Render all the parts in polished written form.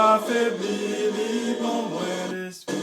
m'affaiblit, libre moi l'esprit.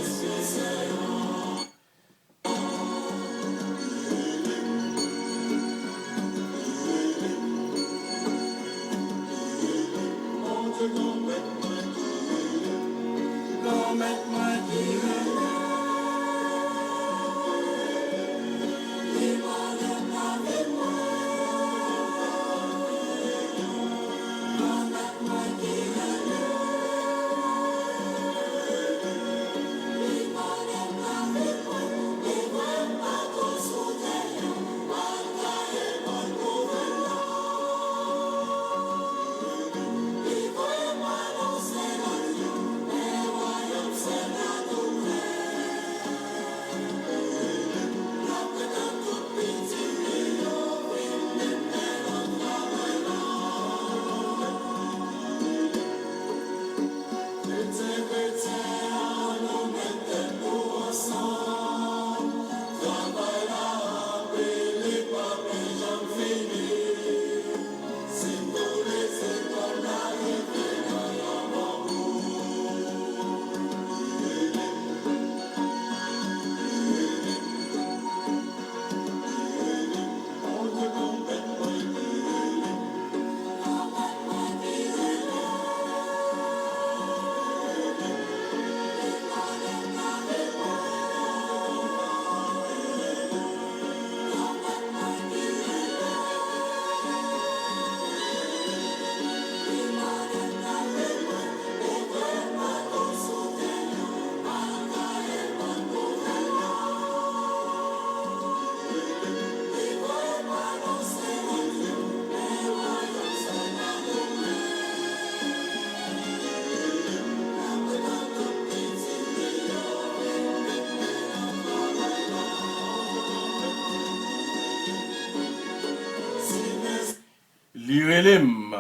Li relem.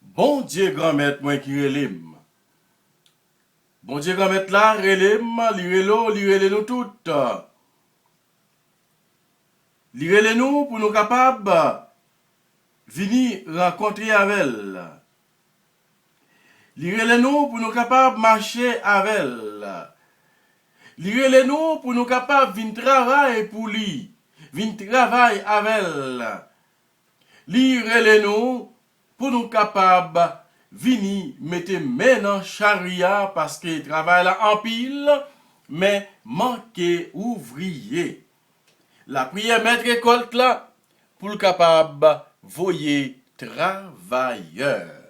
Bon Dieu grand maître moi qui relem. Bon Dieu grand maître là relem, li rele nous toutes. Li rele nous pour nous capables venir rencontrer avec elle. Li rele nous pour nous capables marcher avec elle. Li rele nous pour nous capables venir travailler pour lui, venir travailler avec elle. Li rele nous pour nous capables venir mettre main dans charia parce que travail là en pile mais manquer ouvrier. La prière mettre récolte là pour le capable voyer travailleur.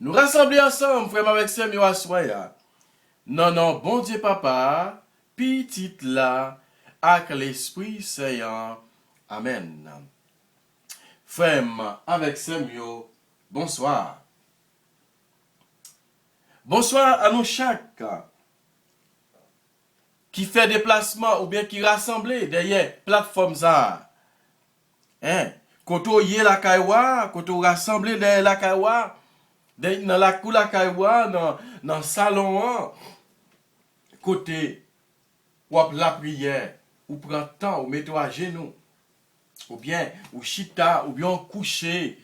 Nous rassembler ensemble frère avec Samuel Aswaya. Non bon Dieu papa, petit là avec l'esprit saint. Amen. Frère avec Samuel, bonsoir. Bonsoir à nous chaque qui fait déplacement ou bien qui rassemble derrière plateforme ça. Koto yé la kaiwa, koto rassemble derrière la kaiwa, dans la cour la kaiwa, dans salon, côté ou la prière, ou prend temps, ou mettez à genoux, ou bien ou chita, ou bien couché,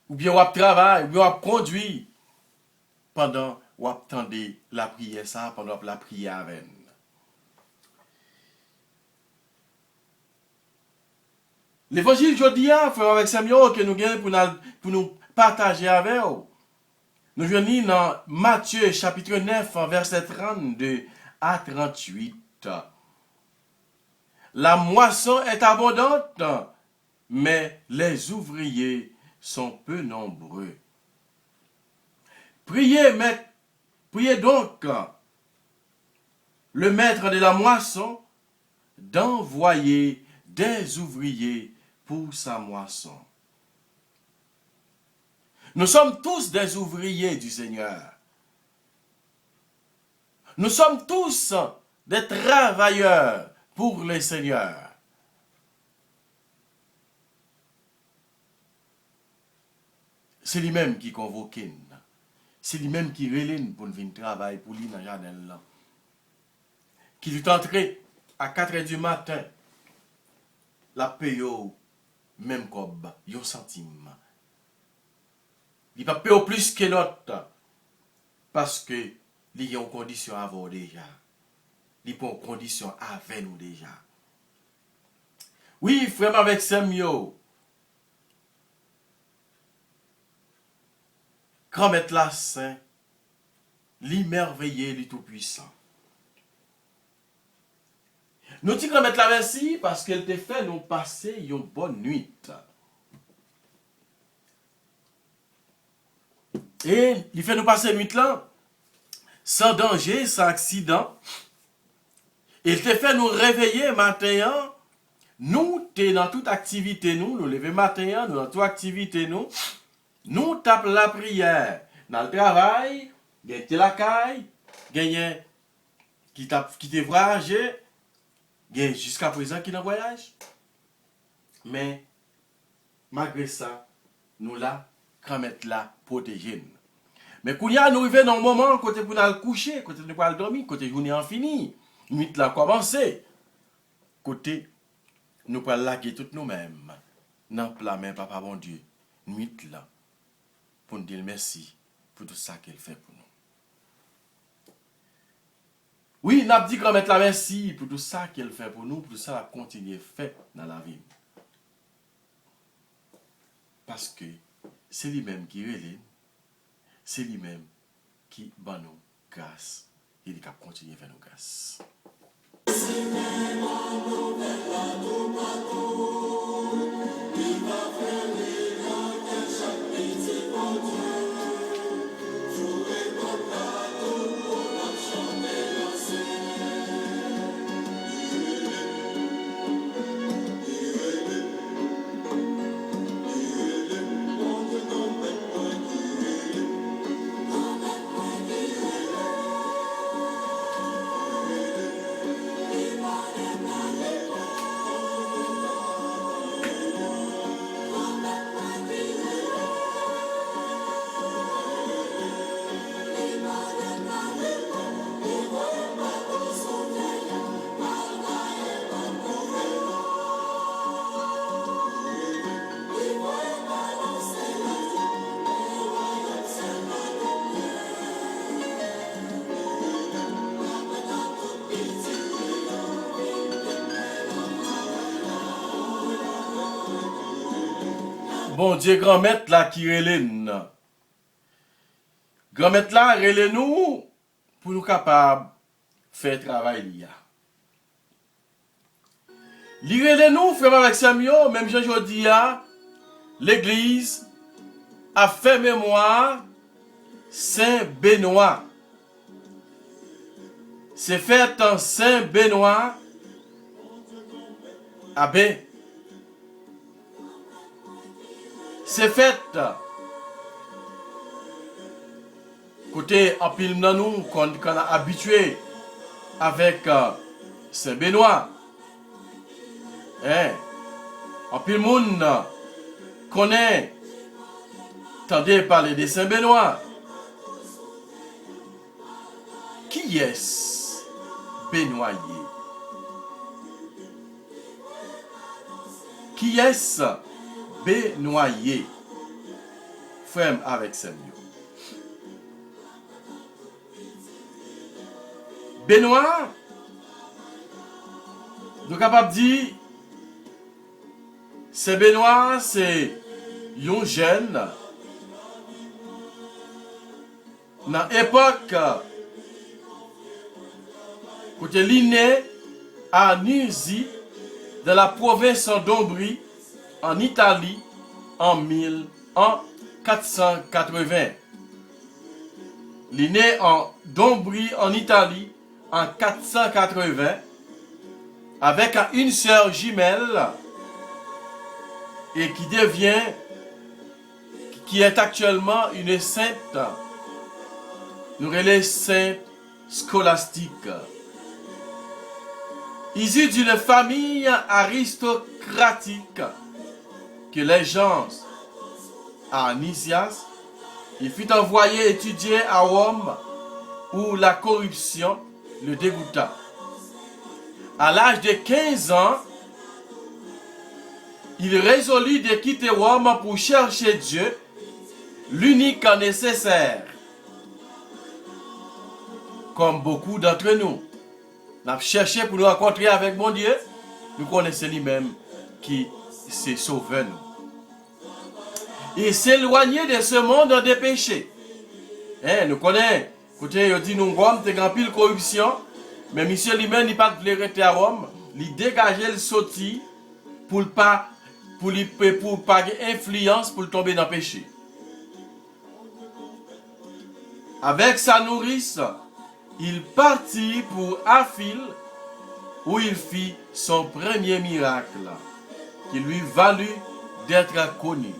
ou bien ou travail, ou bien ou conduit pendant ou attendez la prière ça pendant la prière avec. L'évangile aujourd'hui, frère avec Samuel, que nous gagnons pour nous partager avec vous. Nous venons dans Matthieu chapitre 9, verset 32 à 38. La moisson est abondante, mais les ouvriers sont peu nombreux. Priez donc le maître de la moisson d'envoyer des ouvriers pour sa moisson. Nous sommes tous des ouvriers du Seigneur. Nous sommes tous des travailleurs pour le Seigneur. C'est lui-même qui convoque. C'est lui-même qui relève pour venir travailler pour lui dans le jardin là. Qui est entré à 4 h du matin, la paye même comme un centime. Il pas payer plus que l'autre. Parce que il y a une condition avant déjà. Il y a une condition avec nous déjà. Oui, frère avec Samuel. Grand maître la saint, l'immerveillé, le tout-puissant. Nous disons grand maître la merci parce qu'elle te fait nous passer une bonne nuit. Et il fait nous passer une nuit là, sans danger, sans accident. Il te fait nous réveiller matin. Nous, t'es dans toute activité, nous lever matin, nous dans toute activité, nous tape la prière. Dans le travail, gagne la caille, gagne qui te voyagé, gagne jusqu'à présent qui dans voyage. Mais, malgré ça, nous là, quand mettre là, protéger. Mais quand nous arrivons dans le moment, côté pour nous coucher, côté pour nous dormir, côté journée en fini, nuit là commencer, côté nous pouvons laguer tout nous-mêmes dans la main, papa bon Dieu, nuit là, pour nous dire merci pour tout ça qu'elle fait pour nous. Oui, nous avons dit qu'on met la merci pour tout ça qu'elle fait pour nous, pour tout ça qu'elle continue à faire dans la vie. Parce que c'est lui-même qui relève, c'est lui-même qui bat nous grâce et il continue à faire nous grâce. Bon Dieu, grand maître là qui relève. Grand maître là, relève nous pour nous capables de faire travail l'IA. Li relève nous, frère avec Samuel, même jean-jodi, l'église a fait mémoire Saint Benoît. C'est fait en Saint Benoît abbé. C'est fait côté en pile dans nous qu'on a habitué avec Saint Benoît. En pile monde connaît tendez parler de Saint Benoît. Qui est Benoît? Qui est Benoît? Frère avec Samuel. Benoît, nous sommes capables de dire, c'est Benoît, c'est un jeune. Dans l'époque, quand il est né à Nursie, dans la province d'Ombrie, en Italie, en 480. Il est né en d'Ombrie, en Italie, en 480, avec une sœur jumelle, et qui est actuellement une sainte, nous relève sainte scolastique. Issu d'une famille aristocratique que les gens à Nicias, il fut envoyé étudier à Rome où la corruption le dégoûta. À l'âge de 15 ans, il résolut de quitter Rome pour chercher Dieu l'unique nécessaire. Comme beaucoup d'entre nous, nous avons cherché pour nous rencontrer avec mon Dieu, nous connaissons lui-même qui s'est sauvé nous. Et s'éloigner de ce monde des péchés. Nous connaissons, écoutez, il dit nous Rome, c'est grand pile corruption, mais monsieur lui-même, il pas de rester à Rome, il dégageait le sorti pour pas influence pour tomber dans le péché. Avec sa nourrice, il partit pour Aphil, où il fit son premier miracle, qui lui valut d'être connu.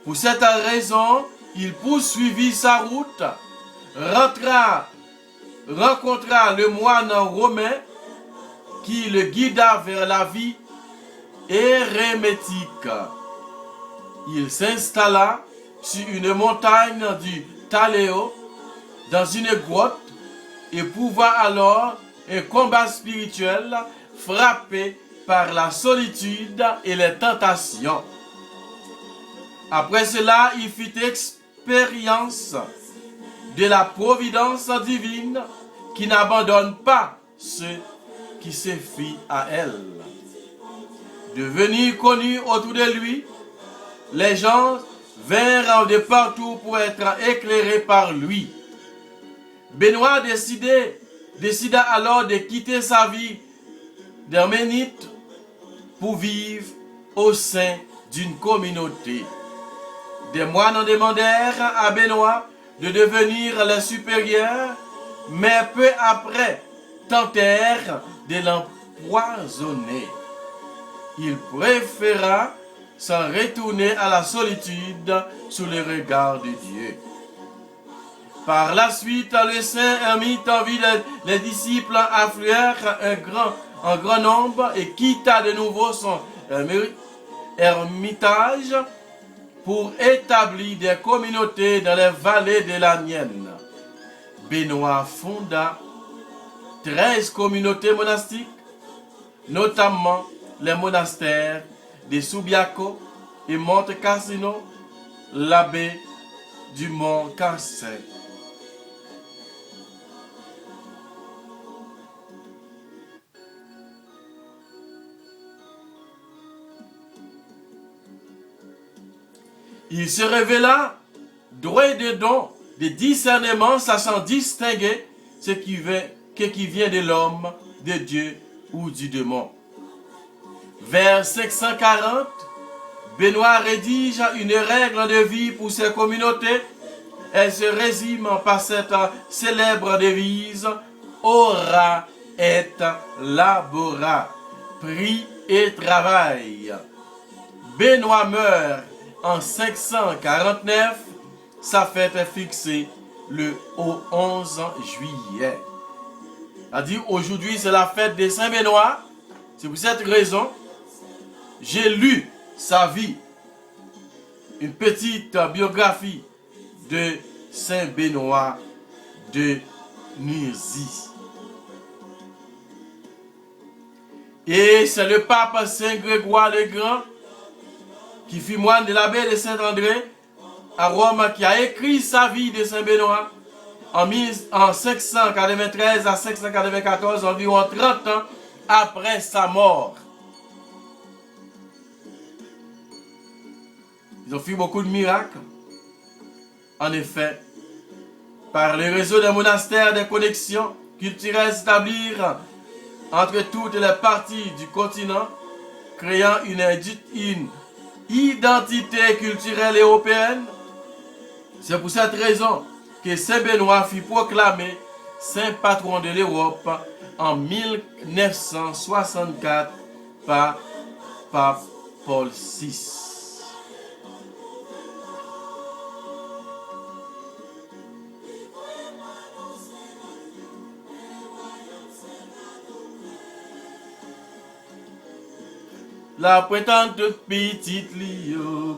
Pour cette raison, il poursuivit sa route, rencontra le moine romain qui le guida vers la vie érémétique. Il s'installa sur une montagne du Taléo, dans une grotte, éprouva alors un combat spirituel frappé par la solitude et les tentations. Après cela, il fit expérience de la providence divine qui n'abandonne pas ceux qui se fient à elle. Devenu connu autour de lui, les gens vinrent de partout pour être éclairés par lui. Benoît décida alors de quitter sa vie d'erménite pour vivre au sein d'une communauté. Des moines demandèrent à Benoît de devenir le supérieur, mais peu après tentèrent de l'empoisonner. Il préféra s'en retourner à la solitude sous le regard de Dieu. Par la suite, le saint ermite en vit les disciples affluèrent en grand nombre et quitta de nouveau son ermitage pour établir des communautés dans les vallées de la Nienne. Benoît fonda 13 communautés monastiques, notamment les monastères de Subiaco et Monte Cassino, l'abbé du Mont Carcé. Il se révéla doué de dons, de discernement, sachant distinguer ce qui vient de l'homme, de Dieu ou du démon. Vers 540, Benoît rédige une règle de vie pour ses communautés. Elle se résume par cette célèbre devise « Ora et labora » prie et travaille. Benoît meurt en 549, sa fête est fixée au 11 juillet. C'est-à-dire aujourd'hui c'est la fête de Saint Benoît. C'est pour cette raison j'ai lu sa vie, une petite biographie de Saint Benoît de Nursie. Et c'est le pape Saint Grégoire le Grand qui fut moine de l'abbaye de Saint-André à Rome, qui a écrit sa vie de Saint Benoît en 593 à 594, environ 30 ans après sa mort. Ils ont fait beaucoup de miracles. En effet, par le réseau des monastères, des connexions culturelles s'établir entre toutes les parties du continent, créant une identité culturelle européenne. C'est pour cette raison que Saint Benoît fut proclamé saint patron de l'Europe en 1964 par pape Paul VI. La prétente petite Lio.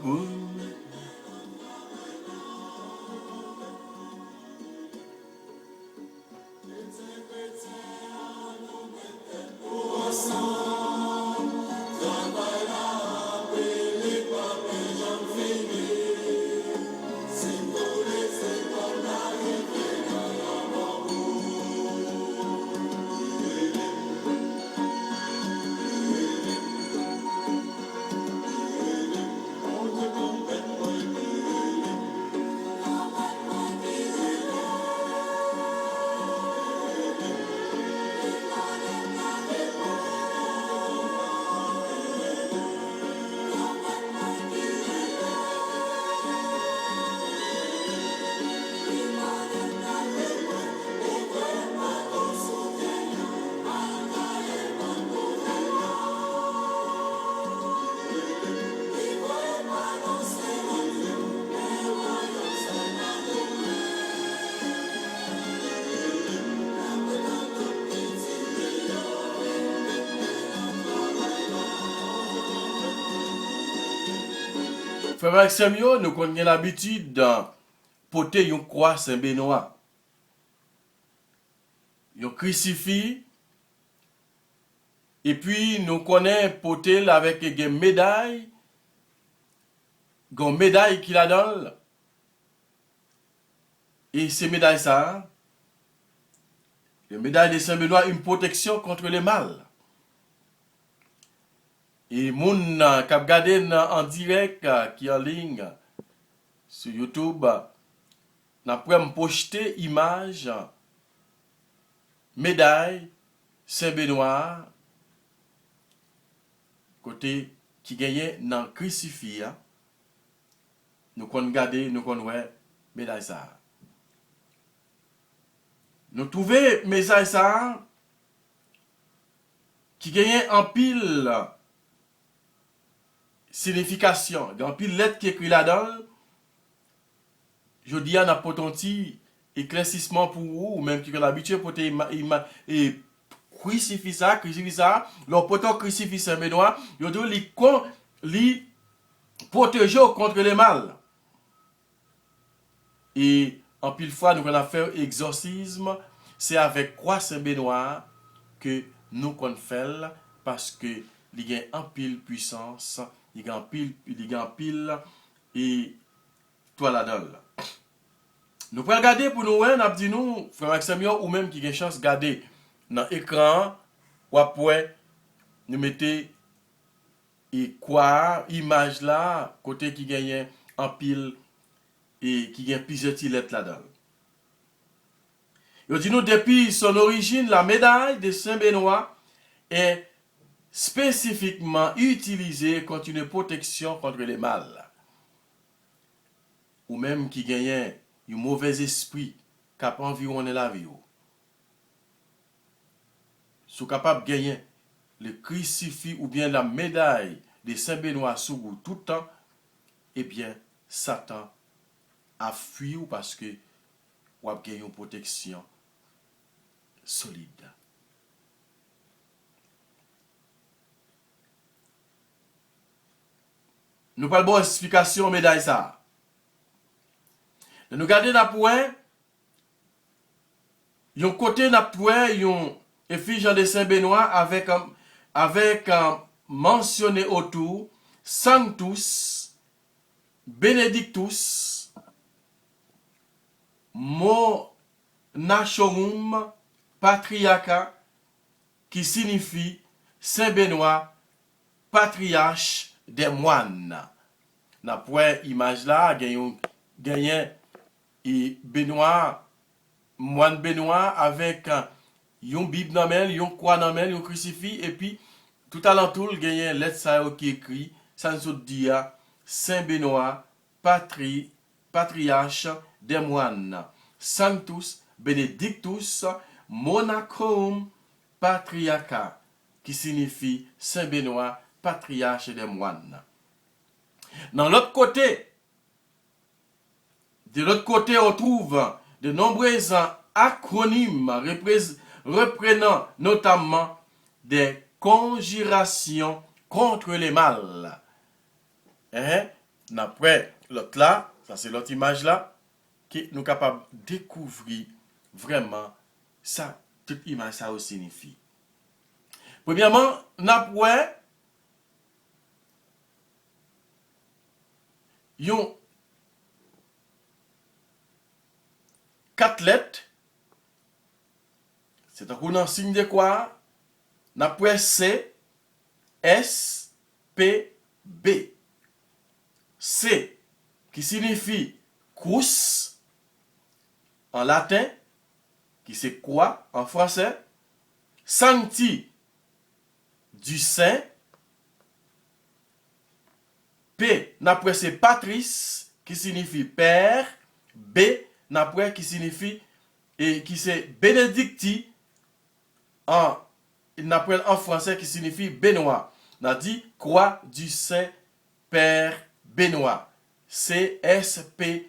frère Maxime, nous avons l'habitude de porter une croix Saint-Benoît. Un crucifix. Et puis, nous connaissons porter avec une médaille. Une médaille qu'il a dans. Et ces médailles, ça, les médailles de Saint-Benoît, une protection contre le mal. Et moun qui a regardé en direct, qui est en ligne sur YouTube, n'a pas me poster image, médaille, Saint-Benoît, côté qui gagnait dans le crucifix. Nous avons regardé, nous avons vu médaille ça. Nous trouvons médaille ça qui gagnait en pile signification, en pile lettre qui écrit là-dedans. Je dis à n'importe petit éclaircissement pour vous, ou même qui ont l'habitude pour et crucifix ça, leur poteau crucifix Saint-Benoît, ils doivent les protéger contre le mal. Et en pile fois, nous allons faire exorcisme, c'est avec croix Saint-Benoît que nous qu'on fait, parce que il y a en pile puissance, il y a en pile et toi là-dedans. Nous pouvons regarder pour nous, nous dit nous, frère Maxime, ou même qui a une chance de regarder dans l'écran, ou après, nous mettons et quoi, image là, côté qui gagne en pile et qui gagne plusieurs lettres là-dedans. Il dit nous, depuis son origine, la médaille de Saint-Benoît est spécifiquement utilisée contre une protection contre le mal. Ou même qui gagne un mauvais esprit qui a environné la vie. Sont capables de gagner le crucifix ou bien la médaille de Saint-Benoît sous vous tout le temps, eh bien, Satan a fui parce que vous avez gagné une protection solide. Nous parlons de explication médaille ça. Nous regardons dans le point, il y a un côté dans le point, il y a un effigie de Saint-Benoît avec mentionné autour Sanctus, Benedictus, Monachorum, Patriarca, qui signifie Saint-Benoît, patriarche des moines. Dans point image là, gagne et Benoît, moine Benoît avec une Bible dans main, une croix dans main, un crucifix, et puis tout à l'entour, il y a une lettre qui écrit, ça nous dit Saint Benoît, patriarche des moines, Sanctus Benedictus Monachorum Patriarca, qui signifie Saint Benoît, patriarche des moines. Dans l'autre côté, de l'autre côté, on trouve de nombreux acronymes reprenant notamment des conjurations contre le mal. Après l'autre là, ça c'est l'autre image là, qui nous capables de découvrir vraiment ça, toute image ça signifie. Premièrement, n'après yon 4 lettres, c'est un signe de quoi? N'après C, S, P, B. C, qui signifie crus en latin, qui c'est quoi en français? Sancti, du saint. P, n'après c'est Patrice, qui signifie père. B, n'après qui signifie, et qui c'est Bénédicti, n'après en français qui signifie Benoît. On a dit croix du saint père Benoît. C-S-P-B.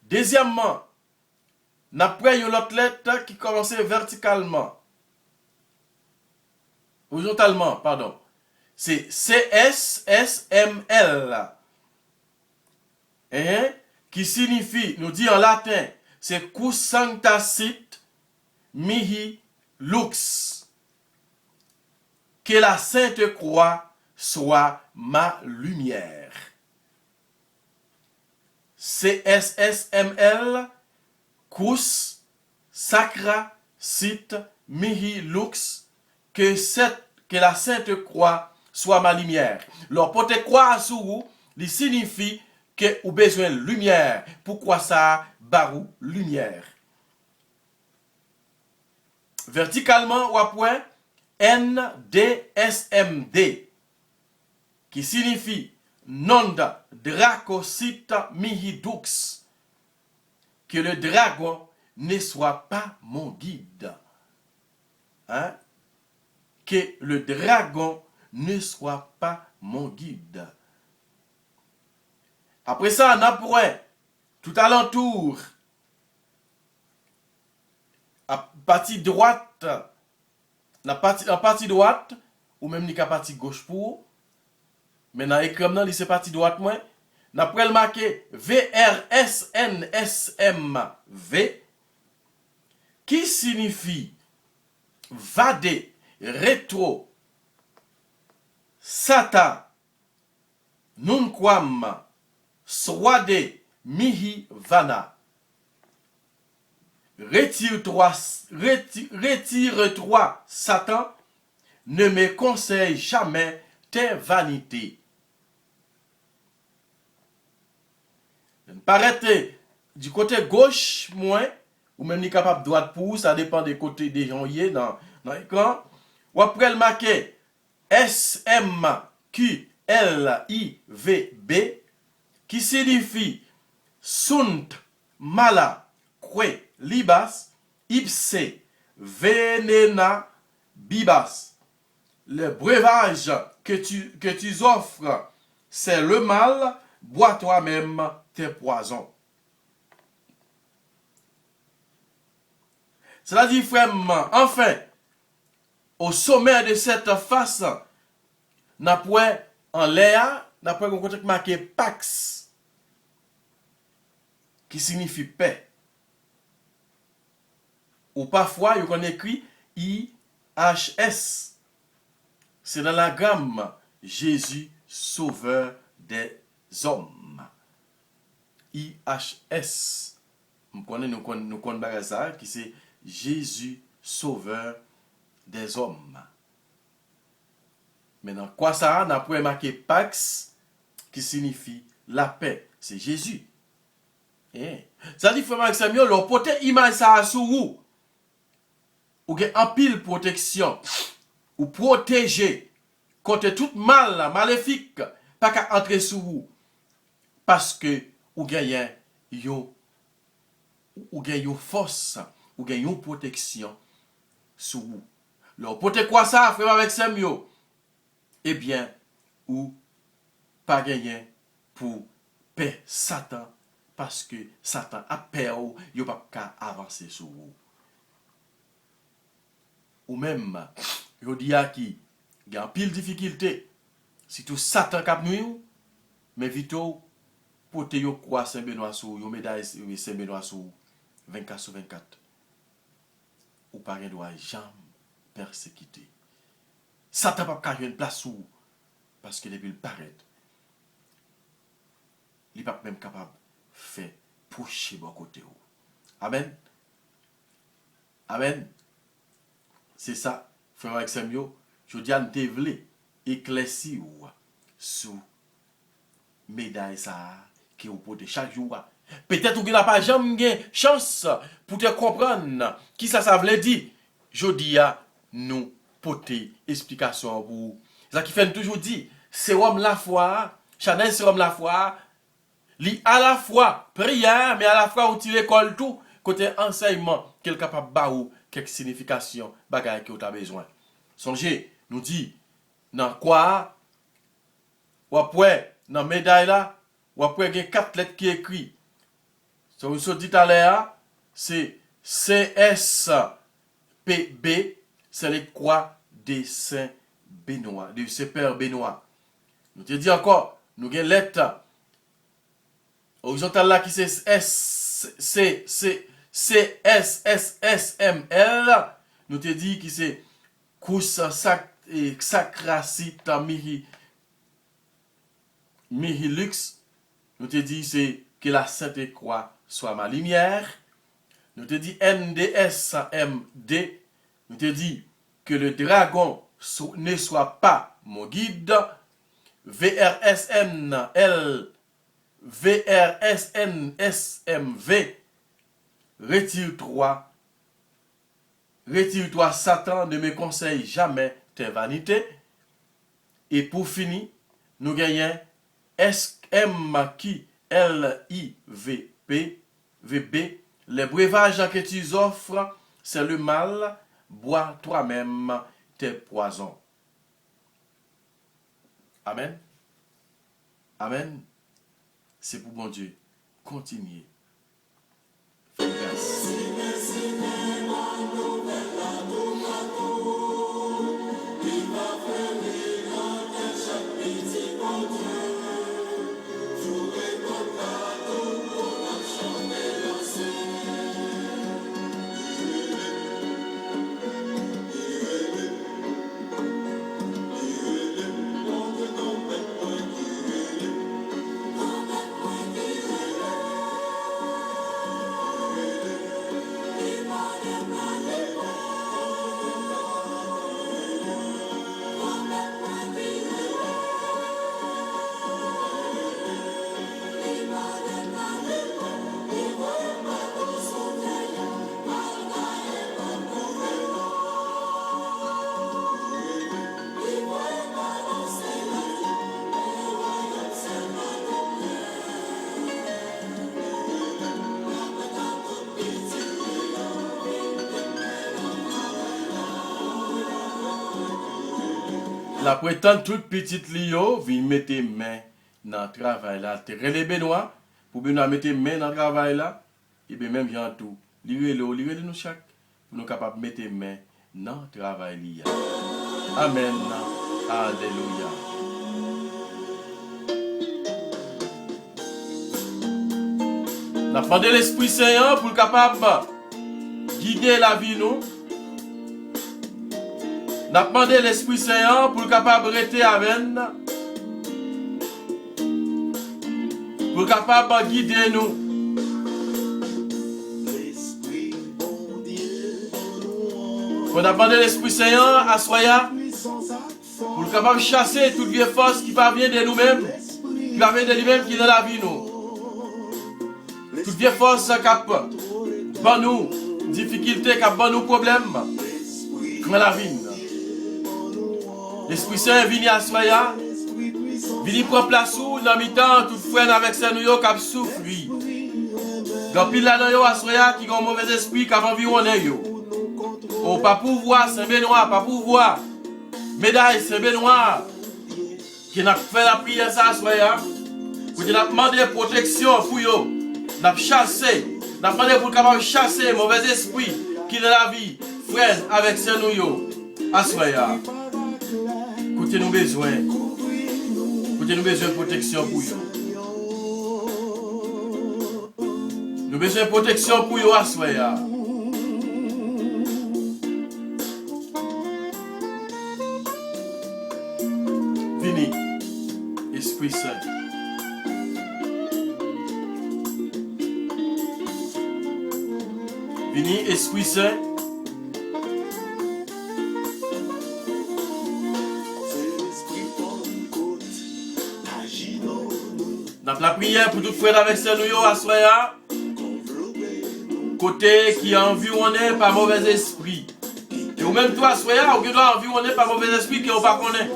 Deuxièmement, n'après une autre lettre qui commençait verticalement. Horizontalement, pardon. c'est CSSML. Qui signifie, nous dit en latin, c'est Cus Sancta Sit Mihi Lux. Que la Sainte Croix soit ma lumière. CSSML, Cus Sacra Sit Mihi Lux. Que la Sainte Croix soit ma lumière. Alors, pour te croire sur vous, il signifie que vous avez besoin de lumière. Pourquoi ça barou lumière? Verticalement, ou après NDSMD, qui signifie Nonda Dracosita Mihidux, que le dragon ne soit pas mon guide. Hein? Que le dragon ne soit pas mon guide. Après ça, on a pour tout alentour, à partie droite, la partie droite, ou même la partie gauche pour, mais dans l'écran, c'est partie droite, moi, on a pour le marqué VRSNSMV, qui signifie vade, rétro, sata, nunquam, swade, mihi, vana. Retire-toi, Satan, ne me conseille jamais tes vanités. Paraît du côté gauche, moins, ou même ni capable droite pour, ça dépend des côtés des gens dans l'écran. Ou après le marqué SMQLIVB, qui signifie sunt mala que libas ipse venena bibas. Le breuvage que tu offres, c'est le mal, bois toi-même tes poisons. Cela dit, frère, enfin, au sommet de cette face, n'a point en l'air, n'a point un contact marqué Pax, qui signifie paix. Ou parfois, il y a écrit IHS. C'est dans la gamme Jésus, sauveur des hommes. IHS. Nous connaissons ça, qui c'est Jésus, sauveur des hommes. Maintenant, quoi ça? On a pu marquer Pax, qui signifie la paix. C'est Jésus. Ça dit, frère Samuel, leur porter image ça sur vous. Ou gen en pile protection. Ou protéger contre tout mal, maléfique, pas qu'à entrer sur vous. Parce que ou gagne yo force, ou gagne une protection sur vous. Alors, porter quoi ça, frère avec Samuel? Eh bien, ou pas gagner pour paix Satan. Parce que Satan a peur, il n'y a pas qu'à avancer sur vous. Ou même, je dis à qui, il y a pile difficulté. Si tout Satan cap nous, mais vite, pour te yo croix Saint-Benoît sous, yo médaille Saint-Benoît sous 24 sur 24. Ou pas doit jamais persécuter. Satan pas qu'à une place sous, parce que depuis le paraît, il n'est pas même capable fait pousser bon côté. Amen. Amen. C'est ça, frère avec Samuel. Je dis à nous voulez éclaircir sous médaille ça qui vous porte chaque jour. Peut-être que vous n'avez pas jamais chance pour te comprendre qui ça veut dire. Je dis à nous porter explication pour vous. C'est ça qui fait toujours dire, c'est homme la foi, Chanel c'est homme la foi. Li à la fois prière, mais à la fois où tu l'école tout, côté enseignement, quel capable baou, quelques significations, bagaille que tu as besoin. Songez, nous dit, dans quoi, ou après, dans médaille là, ou après, il y a 4 lettres qui écrit. Ça vous a dit tout à l'heure, c'est CSPB, c'est les croix des saints Benoît, de ce père Benoît. Nous te dit encore, nous avons lettre horizontale là qui c'est CSSSML. Nous te dit qui c'est Kous Sacracite Mihilux. Nous te dit c'est que la Sainte Croix soit ma lumière. Nous te dit NDSMD. Nous te dit que le dragon ne soit pas mon guide. VRSNSMV. Retire-toi. Retire-toi, Satan, ne me conseille jamais tes vanités. Et pour finir, nous gagnons SMKLIVP. VB. Les breuvages que tu offres, c'est le mal. Bois toi-même tes poisons. Amen. Amen. C'est pour mon Dieu. Continuez. Faites grâce. La prétendante toute petite Lio vient mettre main dans le travail là. Tu relèves Benoît pour Benoît mettre main dans le travail là. Et bien même bien tout. Lire nous chaque pour nous capables de mettre main dans le travail là. Amen. Alléluia. Nous avons demandé l'Esprit Saint pour le capable de guider la vie nous. Nous avons demandé l'Esprit Saint pour le capable de rester avec nous. Pour le capable de guider nous. On a demandé l'Esprit Saint à Soya pour le capable de chasser toute vieille force qui parvient de nous-mêmes, qui parvient de lui-même qui est dans la vie nous. Toute vieille force qui a pour nous difficultés, qui a pour nous problèmes dans la vie. L'Esprit Saint vient à Soya, vient prendre place où dans mi-temps tout frère avec ses nous qui a souffert. Donc pile là dans à Soya qui a un mauvais esprit qui a environné yo. Oh, pas pouvoir, Saint-Benoît, pas pouvoir. Médaille, Saint-Benoît, qui n'a fait la prière ça, soya, pour qu'il a demandé protection pour eux. N'a chassé, n'a demandé pour capable chasser mauvais esprit qui est dans la vie, frère, avec Saint-Nouyo, à soya. Écoutez nous besoin. Écoutez nous besoin de protection pour eux. Nous besoin de protection pour eux, à soya. Vini, Esprit Saint. Vini, Esprit Saint. Dans la prière pour tout frère avec Saint-Nouyo à Soya, côté qui est environné par mauvais esprit. Et ou même toi, Soya, ou qui doit environné par mauvais esprit qui ne pas connaître.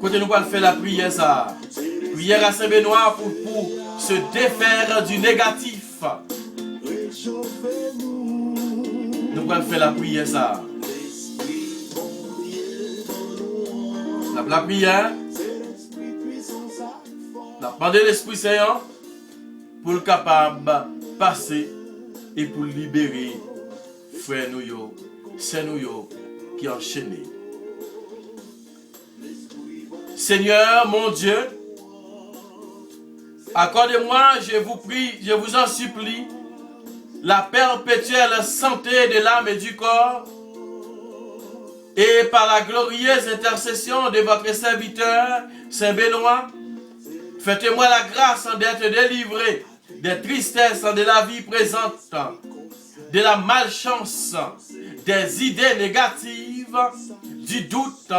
Côté nous allons faire la prière ça. Prière à Saint-Benoît pour se défaire du négatif. Nous allons faire la prière ça. La prière. Nous allons demander l'Esprit Saint pour le capable de passer et pour libérer frère nous, Saint nous qui est enchaîné. Seigneur, mon Dieu, accordez-moi, je vous prie, je vous en supplie, la perpétuelle santé de l'âme et du corps, et par la glorieuse intercession de votre serviteur, Saint Benoît, faites-moi la grâce d'être délivré des tristesses de la vie présente, de la malchance, des idées négatives, du doute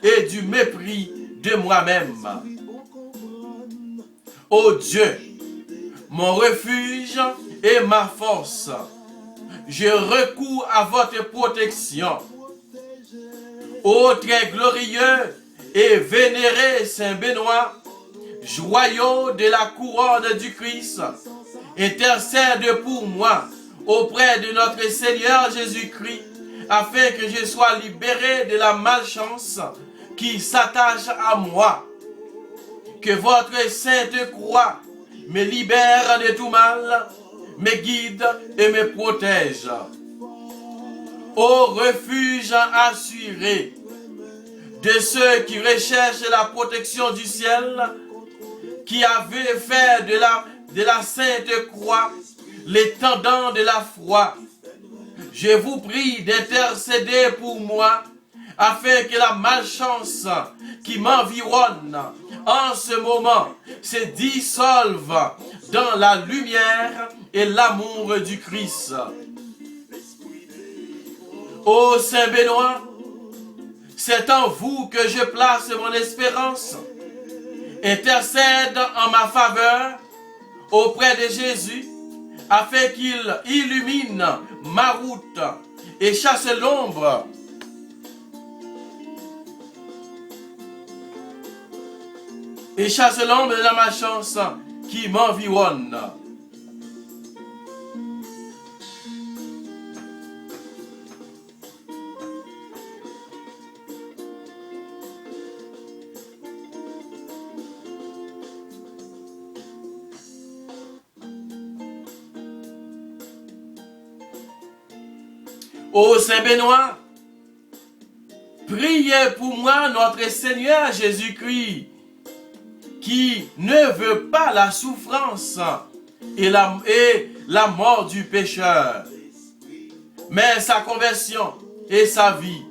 et du mépris de moi-même. Ô Dieu, mon refuge et ma force, je recours à votre protection. Ô très glorieux et vénéré Saint Benoît, joyau de la couronne du Christ, intercède pour moi auprès de notre Seigneur Jésus-Christ, afin que je sois libéré de la malchance qui s'attache à moi. Que votre sainte croix me libère de tout mal, me guide et me protège. Ô refuge assuré de ceux qui recherchent la protection du ciel, qui avaient fait de la sainte croix l'étendard de la foi, je vous prie d'intercéder pour moi, afin que la malchance qui m'environne en ce moment se dissolve dans la lumière et l'amour du Christ. Ô Saint Benoît, c'est en vous que je place mon espérance. Intercède en ma faveur auprès de Jésus, afin qu'il illumine ma route et chasse l'ombre de la malchance qui m'environne. Ô Saint Benoît, priez pour moi notre Seigneur Jésus-Christ, qui ne veut pas la souffrance et la mort du pécheur, mais sa conversion et sa vie,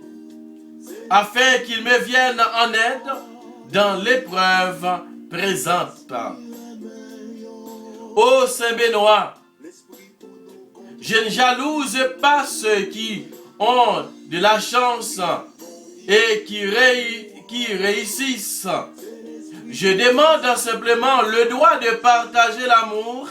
afin qu'il me vienne en aide dans l'épreuve présente. Ô Saint Benoît, je ne jalouse pas ceux qui ont de la chance et qui réussissent. Je demande simplement le droit de partager l'amour,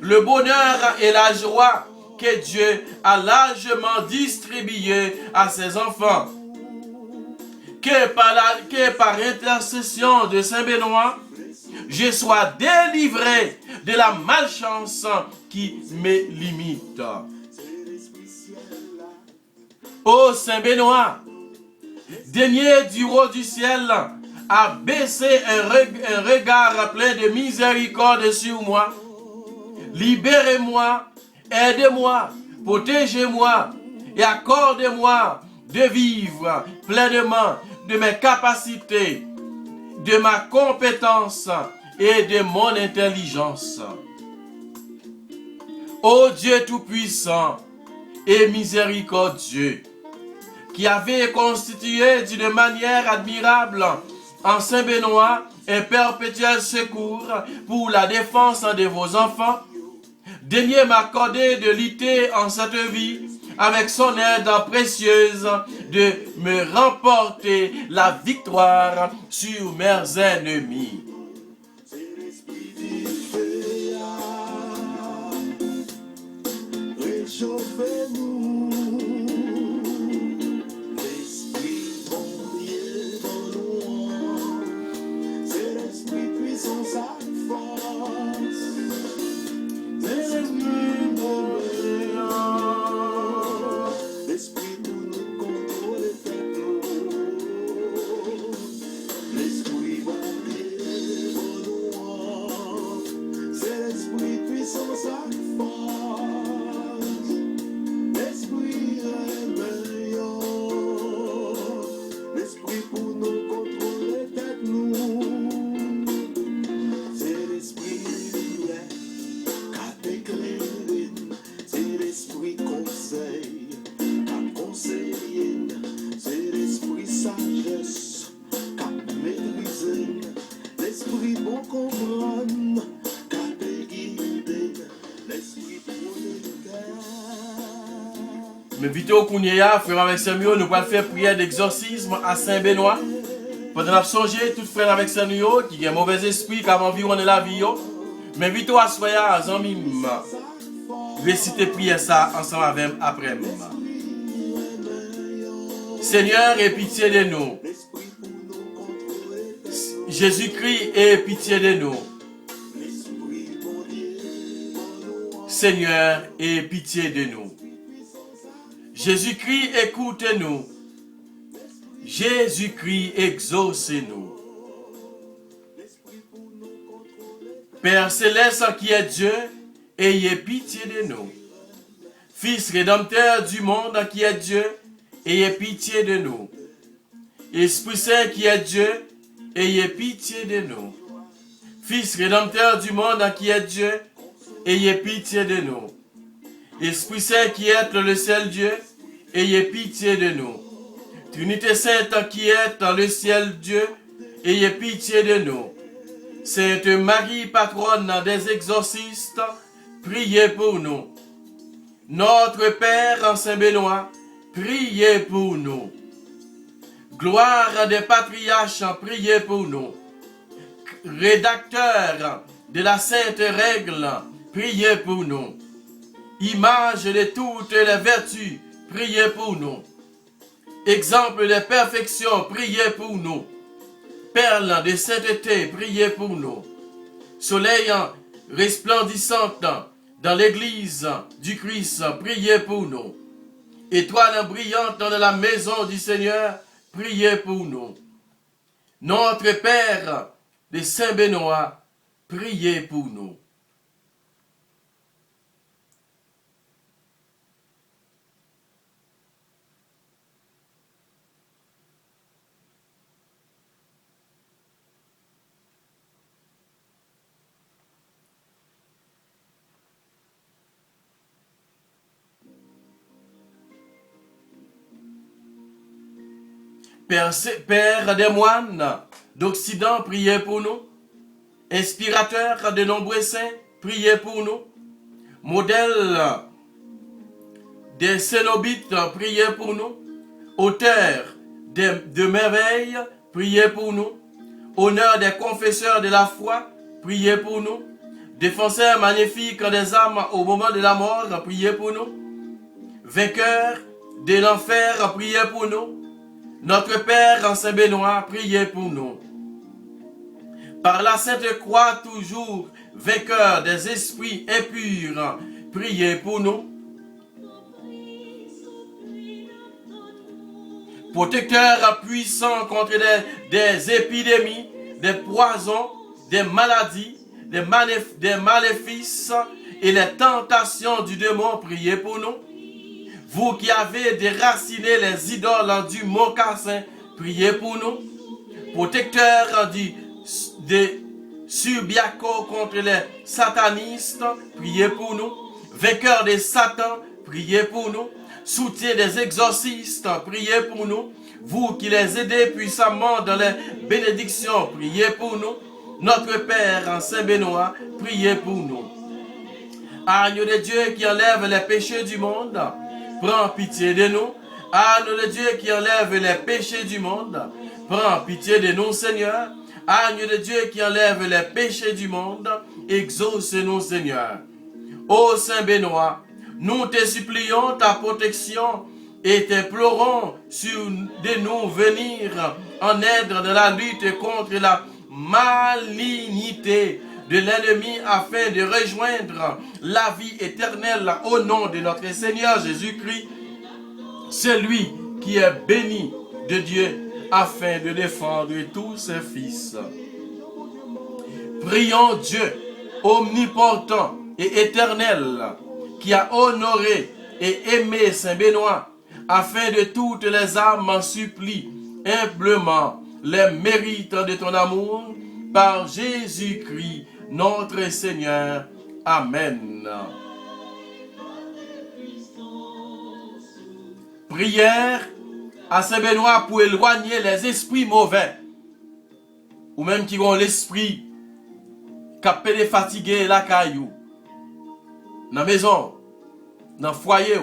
le bonheur et la joie que Dieu a largement distribué à ses enfants. Que par intercession de Saint Benoît, je sois délivré de la malchance qui me limite. Ô Saint Benoît, daignez du haut du ciel à baisser un regard plein de miséricorde sur moi. Libérez-moi, aidez-moi, protégez-moi et accordez-moi de vivre pleinement de mes capacités, de ma compétence et de mon intelligence. Ô Dieu Tout-Puissant et miséricordieux, qui avez constitué d'une manière admirable en Saint Benoît un perpétuel secours pour la défense de vos enfants, daignez m'accorder de lutter en cette vie avec son aide précieuse, de me remporter la victoire sur mes ennemis. Réchauffez-nous, l'esprit bon Dieu dans nous, c'est l'esprit puissant sa force, c'est l'esprit bon l'esprit pour nous contrôler, l'esprit bon Dieu. Mais vite au Kounia, frère avec Samuel, nous allons faire prière d'exorcisme à Saint-Benoît. Pendant que songer, tout frère avec Samuel, qui a un mauvais esprit, qui a environné la vie. Mais vite au Assoya, Zambim, réciter prière ça ensemble avec après. Seigneur, aie pitié de nous. Jésus-Christ, aie pitié de nous. Seigneur, aie pitié de nous. Jésus-Christ, écoute-nous. Jésus-Christ, exauce-nous. Père céleste qui est Dieu, ayez pitié de nous. Fils rédempteur du monde qui est Dieu, ayez pitié de nous. Esprit Saint qui est Dieu, ayez pitié de nous. Fils rédempteur du monde qui est Dieu, ayez pitié de nous. Esprit Saint qui est le seul Dieu, ayez pitié de nous. Trinité Sainte qui est dans le ciel Dieu, ayez pitié de nous. Sainte Marie, patronne des exorcistes, priez pour nous. Notre Père en Saint-Benoît, priez pour nous. Gloire des patriarches, priez pour nous. Rédacteur de la Sainte Règle, priez pour nous. Image de toutes les vertus, priez pour nous. Exemple de perfection, priez pour nous. Perle de sainteté, priez pour nous. Soleil resplendissant dans l'église du Christ, priez pour nous. Étoile brillante dans la maison du Seigneur, priez pour nous. Notre Père de Saint-Benoît, priez pour nous. Père des moines d'Occident, priez pour nous. Inspirateur de nombreux saints, priez pour nous. Modèle des cénobites, priez pour nous. Auteur de merveilles, priez pour nous. Honneur des confesseurs de la foi, priez pour nous. Défenseur magnifique des âmes au moment de la mort, priez pour nous. Vainqueur de l'enfer, priez pour nous. Notre Père en Saint-Benoît, priez pour nous. Par la Sainte Croix, toujours vainqueur des esprits impurs, priez pour nous. Protecteur puissant contre des épidémies, des poisons, des maladies, des maléfices et les tentations du démon, priez pour nous. Vous qui avez déraciné les idoles du mocassin, priez pour nous. Protecteur des Subiaco contre les satanistes, priez pour nous. Vainqueur des satans, priez pour nous. Soutien des exorcistes, priez pour nous. Vous qui les aidez puissamment dans les bénédictions, priez pour nous. Notre Père en Saint-Benoît, priez pour nous. Agneau de Dieu qui enlève les péchés du monde, prends pitié de nous. Agneau de Dieu qui enlève les péchés du monde, prends pitié de nous, Seigneur. Agneau de Dieu qui enlève les péchés du monde, exauce-nous, Seigneur. Ô Saint-Benoît, nous te supplions ta protection et t'implorons de nous venir en aide dans la lutte contre la malignité de l'ennemi afin de rejoindre la vie éternelle au nom de notre Seigneur Jésus-Christ, celui qui est béni de Dieu afin de défendre tous ses fils. Prions Dieu omnipotent et éternel qui a honoré et aimé Saint-Benoît afin de toutes les âmes en supplie humblement les mérites de ton amour par Jésus-Christ notre Seigneur. Amen. Prière à Saint-Benoît pour éloigner les esprits mauvais ou même qui ont l'esprit capé de fatigué la caillou dans la maison, dans le foyer.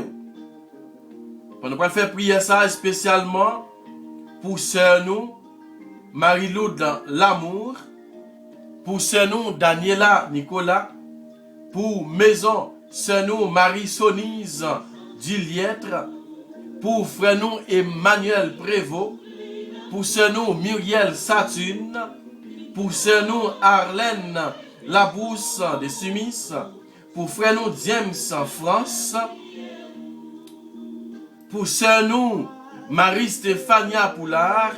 Nous allons faire prier ça spécialement pour sœur nous, Marie-Lou L'amour, pour sœur nous, Daniela Nicolas, pour maison, sœur nous, Marie-Sonise Juliette, pour frère nous, Emmanuel Prévost, pour sœur nous, Muriel Saturne, pour sœur nous, Arlène Labrousse de Sumis, pour frère nous, James France, pour sœur nous, Marie-Stéphania Poulard.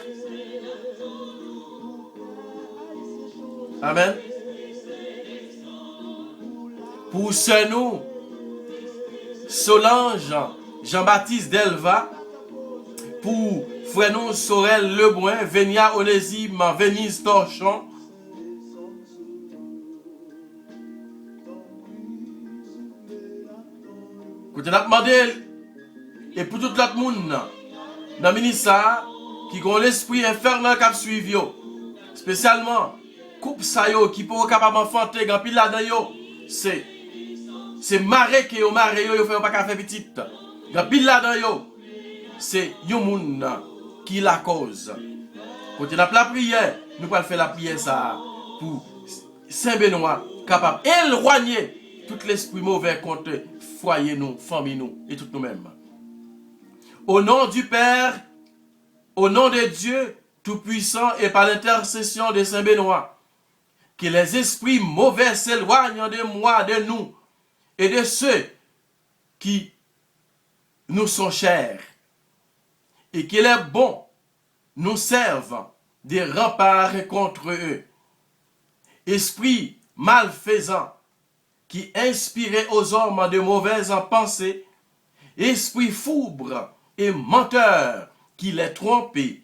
Amen. Pour sœur nous, Solange Jean-Baptiste Delva. Pour frère nous, Sorel Lebrun, Vénia Onésime, Venise Torchon. Quand on a demandé, et pour tout l'autre monde, dans le ministère, qui ont l'esprit infernal qui a suivi, spécialement, coupe ça yo, qui peut capable d'enfanter, quand pile là-dedans, c'est maré qui yo, maré yo, fait pas qu'à faire petit. Quand pile là-dedans, c'est yon moun qui la cause. Quand on a la prière, nous allons faire la prière ça pour Saint-Benoît, capable d'éloigner tout l'esprit mauvais contre foyer nous, famille nous et tout nous-mêmes. Au nom du Père, au nom de Dieu Tout-Puissant et par l'intercession de Saint-Benoît, que les esprits mauvais s'éloignent de moi, de nous et de ceux qui nous sont chers, et que les bons nous servent des remparts contre eux. Esprit malfaisant qui inspirait aux hommes de mauvaises pensées, esprit fourbe et menteur qui les trompait,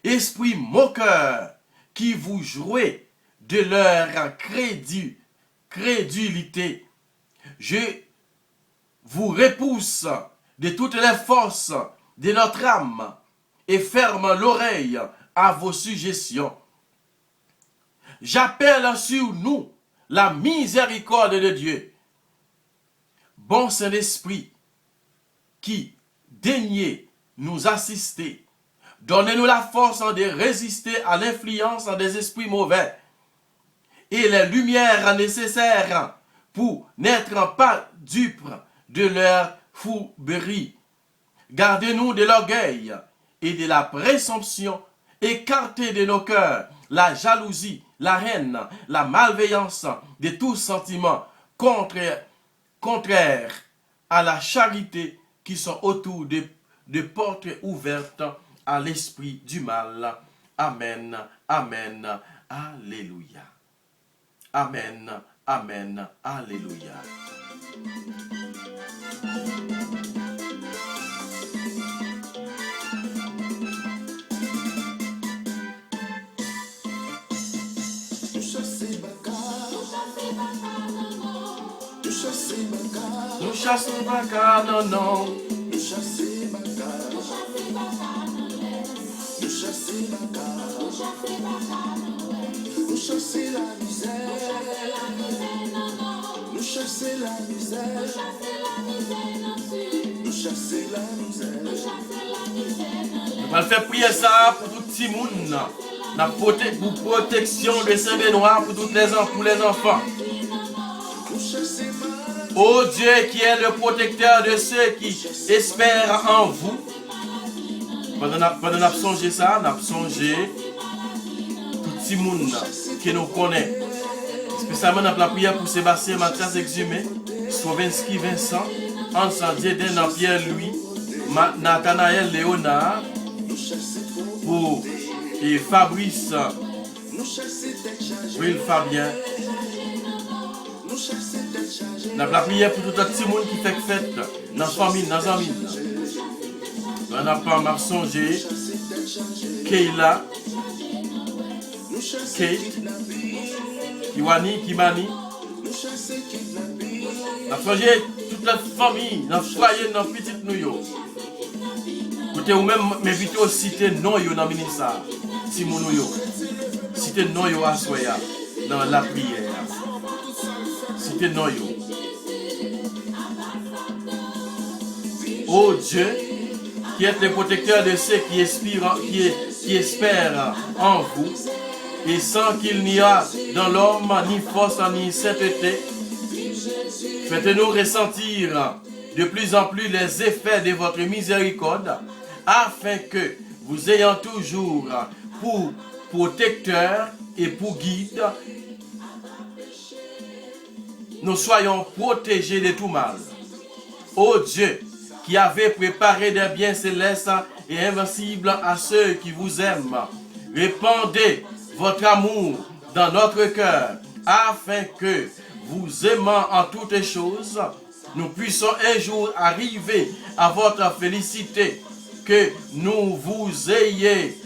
esprit moqueur qui vous jouez de leur crédulité, je vous repousse de toutes les forces de notre âme et ferme l'oreille à vos suggestions. J'appelle sur nous la miséricorde de Dieu. Bon Saint-Esprit, qui daignez nous assister, donnez-nous la force de résister à l'influence des esprits mauvais et les lumières nécessaires pour n'être pas dupes de leur fourberie. Gardez-nous de l'orgueil et de la présomption, écartez de nos cœurs la jalousie, la haine, la malveillance, de tout sentiment contraire à la charité qui sont autour de portes ouvertes à l'esprit du mal. Amen, amen, alléluia. Amen, amen, alléluia. Nous chassons Baka, non, non. Nous chasser Baka. Nous chasser Baka. Nous chasser la misère. Nous chasser la misère. Nous chasser la misère. Nous allons faire prier ça pour tout petit monde. Pour protection de Saint-Benoît pour tous les enfants. Ô Dieu qui est le protecteur de ceux qui espèrent en vous. Pendant que nous avons songé ça, nous avons songé tout petit monde qui nous connaît. Spécialement dans la prière pour Sébastien Mathias Exhumé, Stravinsky Vincent, Ansan Dieden Pierre-Louis, Nathanaël Léonard, pour et Fabrice Will Fabien. Nous avons la prière pour tout le petit monde qui fait fête dans la famille, dans les amis. Nous avons songé Keila, Kate, Kiwani, Kimani. Nous avons songé toute la famille, dans le foyer, dans le petit nous. Côté ou même m'inviter au citer non dans le ministère. Simon yo. Citer non yo à soya dans la prière. Citer non yo. Oh Dieu, qui êtes les protecteurs de ceux qui espèrent en vous, et sans qu'il n'y a dans l'homme ni force ni sainteté, faites-nous ressentir de plus en plus les effets de votre miséricorde, afin que, vous ayant toujours pour protecteur et pour guide, nous soyons protégés de tout mal. Ô Dieu, qui avez préparé des biens célestes et invincibles à ceux qui vous aiment, répandez votre amour dans notre cœur, afin que, vous aimant en toutes choses, nous puissions un jour arriver à votre félicité, que nous vous ayez,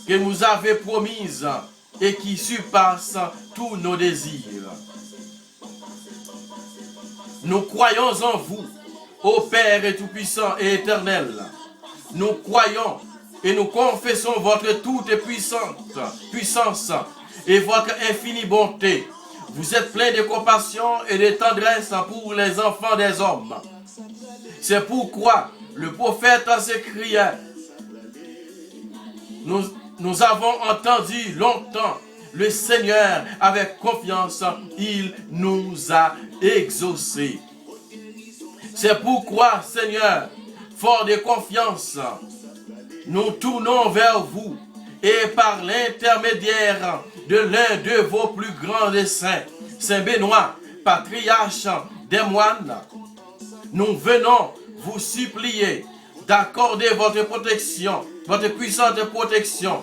que vous avez promise et qui surpasse tous nos désirs. Nous croyons en vous, ô Père et Tout-Puissant et Éternel. Nous croyons et nous confessons votre toute puissance et votre infinie bonté. Vous êtes plein de compassion et de tendresse pour les enfants des hommes. C'est pourquoi le prophète s'écriait, nous avons entendu longtemps le Seigneur avec confiance, il nous a exaucés. C'est pourquoi, Seigneur, fort de confiance, nous tournons vers vous et par l'intermédiaire de l'un de vos plus grands saints, Saint Benoît, patriarche des moines, nous venons vous supplier d'accorder votre protection, votre puissante protection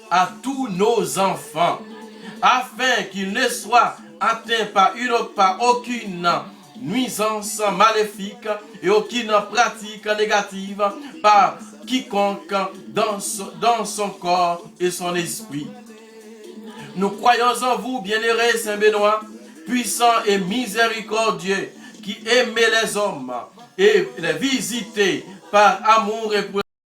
à tous nos enfants, afin qu'ils ne soient atteints par aucune nuisance maléfique et aucune pratique négative par quiconque dans son corps et son esprit. Nous croyons en vous, bienheureux Saint Benoît, puissant et miséricordieux, qui aimait les hommes et les visitait par amour et pour